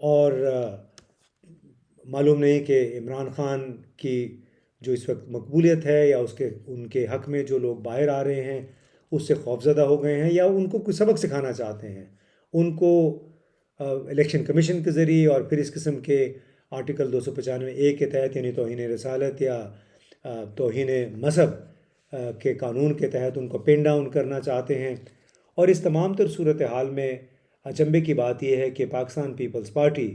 اور معلوم نہیں کہ عمران خان کی جو اس وقت مقبولیت ہے یا ان کے حق میں جو لوگ باہر آ رہے ہیں اس سے خوفزدہ ہو گئے ہیں، یا ان کو کوئی سبق سکھانا چاہتے ہیں ان کو الیکشن کمیشن کے ذریعے، اور پھر اس قسم کے آرٹیکل 295(a) کے تحت، یعنی توہین رسالت یا توہین مذہب کے قانون کے تحت ان کو پن ڈاؤن کرنا چاہتے ہیں۔ اور اس تمام تر صورتحال میں اچنبے کی بات یہ ہے کہ پاکستان پیپلز پارٹی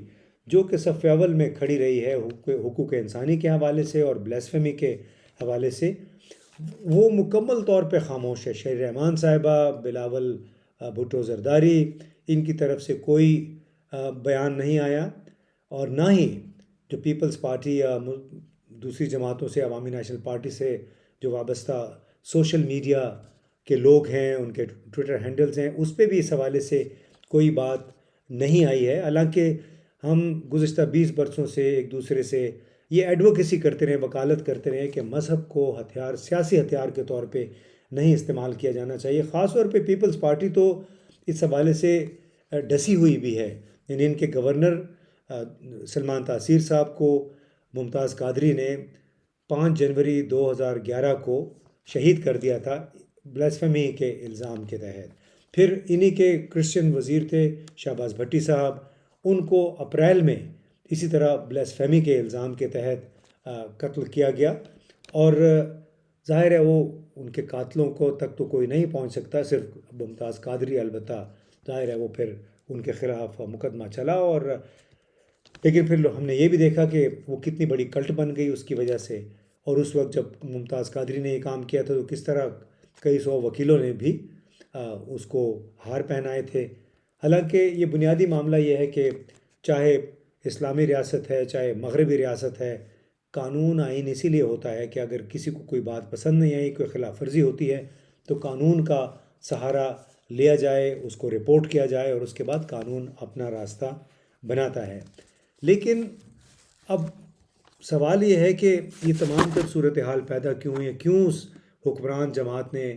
جو کہ صف اول میں کھڑی رہی ہے حقوق انسانی کے حوالے سے اور بلیسفیمی کے حوالے سے، وہ مکمل طور پہ خاموش ہے۔ شہر رحمان صاحبہ، بلاول بھٹو زرداری، ان کی طرف سے کوئی بیان نہیں آیا، اور نہ ہی جو پیپلز پارٹی یا دوسری جماعتوں سے، عوامی نیشنل پارٹی سے جو وابستہ سوشل میڈیا کے لوگ ہیں، ان کے ٹویٹر ہینڈلز ہیں، اس پہ بھی اس حوالے سے کوئی بات نہیں آئی ہے۔ حالانکہ ہم گزشتہ 20 برسوں سے ایک دوسرے سے یہ ایڈوکیسی کرتے رہے، وکالت کرتے رہے کہ مذہب کو ہتھیار، سیاسی ہتھیار کے طور پہ نہیں استعمال کیا جانا چاہیے۔ خاص طور پہ پیپلز پارٹی تو اس حوالے سے ڈسی ہوئی بھی ہے، یعنی ان کے گورنر سلمان تاثیر صاحب کو ممتاز قادری نے 5 جنوری 2011 کو شہید کر دیا تھا بلیسفیمی کے الزام کے تحت۔ پھر انہی کے کرسچن وزیر تھے شہباز بھٹی صاحب، ان کو اپریل میں اسی طرح بلیسفیمی کے الزام کے تحت قتل کیا گیا، اور ظاہر ہے وہ ان کے قاتلوں کو تک تو کوئی نہیں پہنچ سکتا، صرف ممتاز قادری البتہ ظاہر ہے وہ پھر ان کے خلاف مقدمہ چلا، اور لیکن پھر ہم نے یہ بھی دیکھا کہ وہ کتنی بڑی کلٹ بن گئی اس کی وجہ سے۔ اور اس وقت جب ممتاز قادری نے یہ کام کیا تھا تو کس طرح کئی سو وکیلوں نے بھی اس کو ہار پہنائے تھے۔ حالانکہ یہ بنیادی معاملہ یہ ہے کہ چاہے اسلامی ریاست ہے، چاہے مغربی ریاست ہے، قانون آئین اسی لیے ہوتا ہے کہ اگر کسی کو کوئی بات پسند نہیں آئی، کوئی خلاف ورزی ہوتی ہے، تو قانون کا سہارا لیا جائے، اس کو رپورٹ کیا جائے، اور اس کے بعد قانون اپنا راستہ بناتا ہے۔ لیکن اب سوال یہ ہے کہ یہ تمام تر صورتحال پیدا کیوں ہوئی ہے؟ کیوں اس حکمران جماعت نے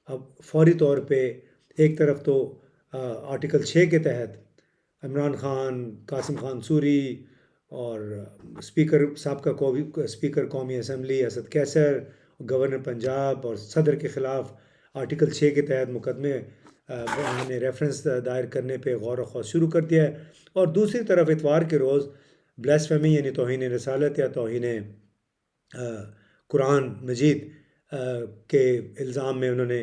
اب فوری طور پہ ایک طرف تو آرٹیکل 6 کے تحت عمران خان، قاسم خان سوری اور سابقہ اسپیکر قومی اسمبلی اسد کیسر، گورنر پنجاب اور صدر کے خلاف آرٹیکل 6 کے تحت مقدمے نے ریفرنس دائر کرنے پہ غور و خوض شروع کر دیا ہے، اور دوسری طرف اتوار کے روز بلیسفیمی یعنی توہین رسالت یا توہین قرآن مجید کے الزام میں انہوں نے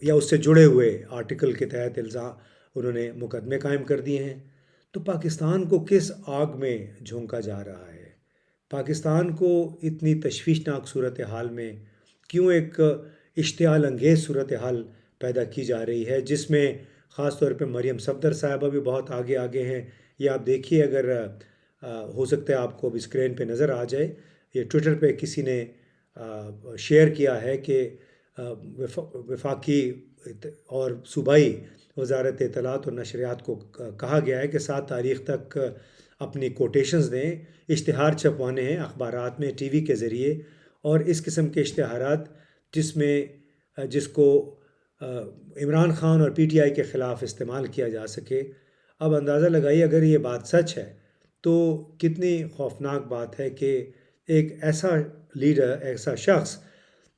یا اس سے جڑے ہوئے آرٹیکل کے تحت انہوں نے مقدمے قائم کر دیے ہیں۔ تو پاکستان کو کس آگ میں جھونکا جا رہا ہے؟ پاکستان کو اتنی تشویشناک صورتحال میں کیوں ایک اشتعال انگیز صورتحال پیدا کی جا رہی ہے، جس میں خاص طور پہ مریم صفدر صاحبہ بھی بہت آگے ہیں؟ یہ آپ دیکھیے، اگر ہو سکتا ہے آپ کو اب اسکرین پہ نظر آ جائے، یہ ٹویٹر پہ کسی نے شیئر کیا ہے کہ وفاقی اور صوبائی وزارت اطلاعات اور نشریات کو کہا گیا ہے کہ 7 تاریخ تک اپنی کوٹیشنز دیں، اشتہار چھپوانے ہیں اخبارات میں، ٹی وی کے ذریعے، اور اس قسم کے اشتہارات جس کو عمران خان اور پی ٹی آئی کے خلاف استعمال کیا جا سکے۔ اب اندازہ لگائیے اگر یہ بات سچ ہے تو کتنی خوفناک بات ہے کہ ایک ایسا لیڈر، ایسا شخص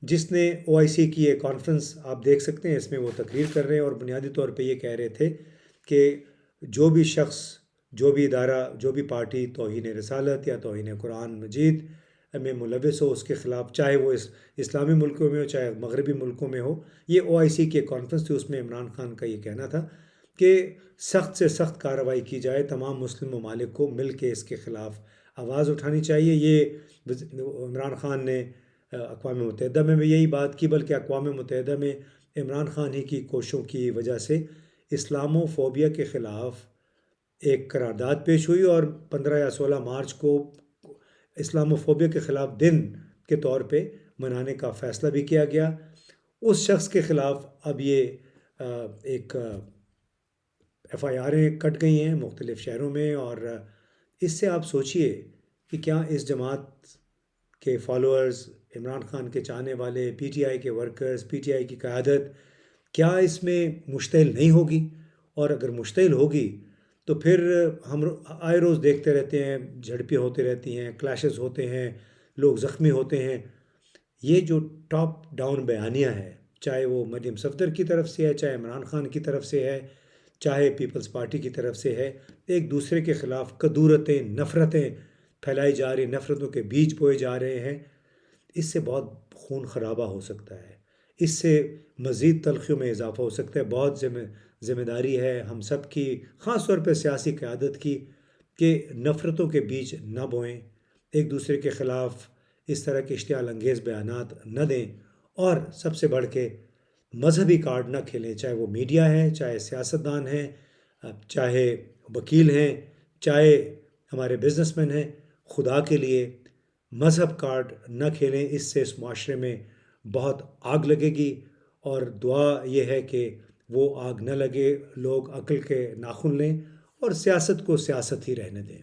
جس نے OIC کی ایک کانفرنس آپ دیکھ سکتے ہیں، اس میں وہ تقریر کر رہے ہیں اور بنیادی طور پہ یہ کہہ رہے تھے کہ جو بھی شخص، جو بھی ادارہ، جو بھی پارٹی توہین رسالت یا توہین قرآن مجید میں ملوث ہو، اس کے خلاف، چاہے وہ اسلامی ملکوں میں ہو چاہے مغربی ملکوں میں ہو۔ یہ OIC کی ایک کانفرنس تھی، اس میں عمران خان کا یہ کہنا تھا کہ سخت سے سخت کارروائی کی جائے، تمام مسلم ممالک کو مل کے اس کے خلاف آواز اٹھانی چاہیے۔ یہ عمران خان نے اقوام متحدہ میں بھی یہی بات کی، بلکہ اقوام متحدہ میں عمران خان ہی کی کوششوں کی وجہ سے اسلامو فوبیا کے خلاف ایک قرارداد پیش ہوئی، اور 15 یا 16 مارچ کو اسلامو فوبیا کے خلاف دن کے طور پہ منانے کا فیصلہ بھی کیا گیا۔ اس شخص کے خلاف اب یہ ایک FIRیں کٹ گئی ہیں مختلف شہروں میں، اور اس سے آپ سوچئے کہ کیا اس جماعت کے فالوورز، عمران خان کے چاہنے والے، پی ٹی آئی کے ورکرز، پی ٹی آئی کی قیادت کیا اس میں مشتعل نہیں ہوگی؟ اور اگر مشتعل ہوگی تو پھر ہم آئے روز دیکھتے رہتے ہیں، جھڑپیں ہوتی رہتی ہیں، کلیشز ہوتے ہیں، لوگ زخمی ہوتے ہیں۔ یہ جو ٹاپ ڈاؤن بیانیہ ہے، چاہے وہ مریم صفدر کی طرف سے ہے، چاہے عمران خان کی طرف سے ہے، چاہے پیپلز پارٹی کی طرف سے ہے، ایک دوسرے کے خلاف کدورتیں، نفرتیں پھیلائی جا رہی، نفرتوں کے بیج بوئے جا رہے ہیں۔ اس سے بہت خون خرابہ ہو سکتا ہے، اس سے مزید تلخیوں میں اضافہ ہو سکتا ہے۔ بہت ذمہ داری ہے ہم سب کی، خاص طور پہ سیاسی قیادت کی، کہ نفرتوں کے بیج نہ بوئیں، ایک دوسرے کے خلاف اس طرح کے اشتعال انگیز بیانات نہ دیں، اور سب سے بڑھ کے مذہبی کارڈ نہ کھیلیں، چاہے وہ میڈیا ہے، چاہے سیاستدان ہیں، چاہے وکیل ہیں، چاہے ہمارے بزنس مین ہیں۔ خدا کے لیے مذہب کارڈ نہ کھیلیں، اس سے اس معاشرے میں بہت آگ لگے گی، اور دعا یہ ہے کہ وہ آگ نہ لگے، لوگ عقل کے ناخن لیں اور سیاست کو سیاست ہی رہنے دیں۔